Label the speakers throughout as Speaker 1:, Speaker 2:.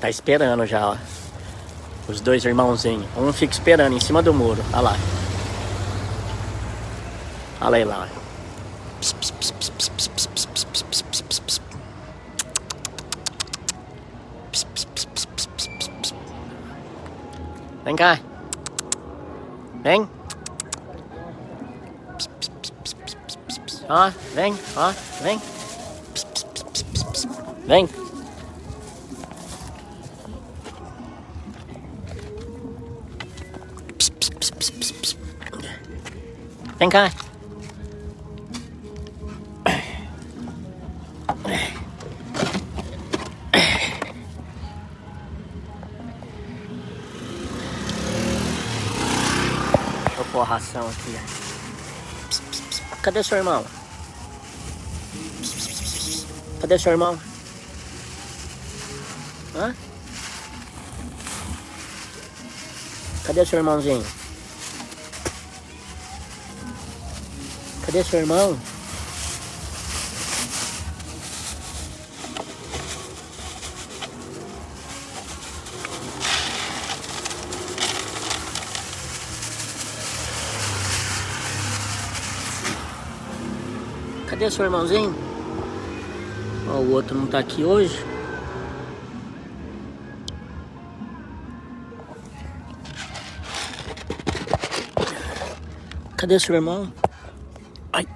Speaker 1: Tá esperando já, ó. Os dois irmãozinhos. Um fica esperando em cima do muro. Olha lá. Olha aí lá. Vem cá. Vem. Ó, vem, ó, vem. Vem. Vem cá. Deixa eu pôr a ração aqui. Cadê seu irmão? Cadê seu irmão? Hã? Cadê seu irmãozinho? Cadê seu irmão? Cadê seu irmãozinho? Ó, o outro não tá aqui hoje. Cadê seu irmão? Ai.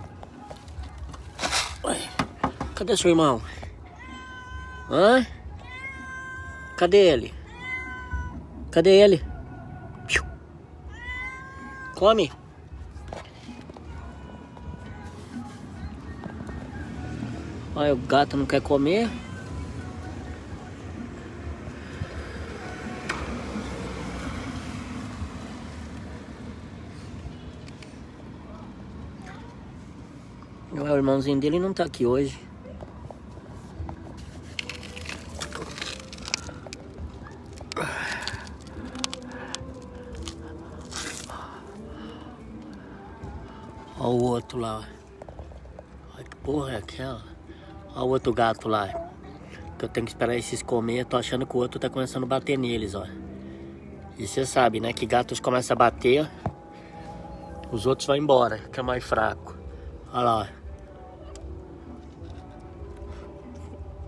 Speaker 1: Ai. Cadê seu irmão? Hã? Cadê ele? Cadê ele? Come. Olha, o gato não quer comer. O irmãozinho dele não tá aqui hoje. Olha o outro lá. Olha que porra é aquela? Olha o outro gato lá. Que eu tenho que esperar esses comer. Tô achando que o outro tá começando a bater neles, ó. E você sabe, né? Que gatos começam a bater, os outros vão embora, que é mais fraco. Olha lá.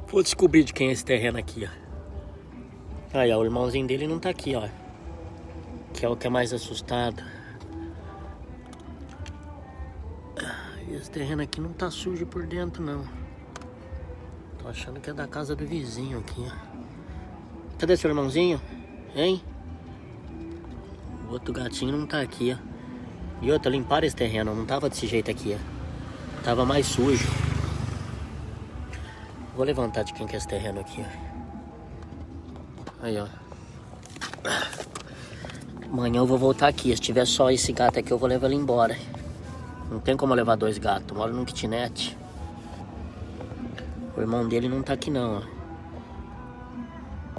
Speaker 1: Vou descobrir de quem é esse terreno aqui, ó. Aí, ó, o irmãozinho dele não tá aqui, ó. Que é o que é mais assustado. Esse terreno aqui não tá sujo por dentro, não. Tô achando que é da casa do vizinho aqui, ó. Cadê seu irmãozinho? Hein? O outro gatinho não tá aqui, ó. E outra, limparam esse terreno, não tava desse jeito aqui, ó. Tava mais sujo. Vou levantar de quem que é esse terreno aqui, ó. Aí, ó. Amanhã eu vou voltar aqui. Se tiver só esse gato aqui, eu vou levar ele embora. Não tem como eu levar dois gatos. Moro num kitnet. O irmão dele não tá aqui, não, ó.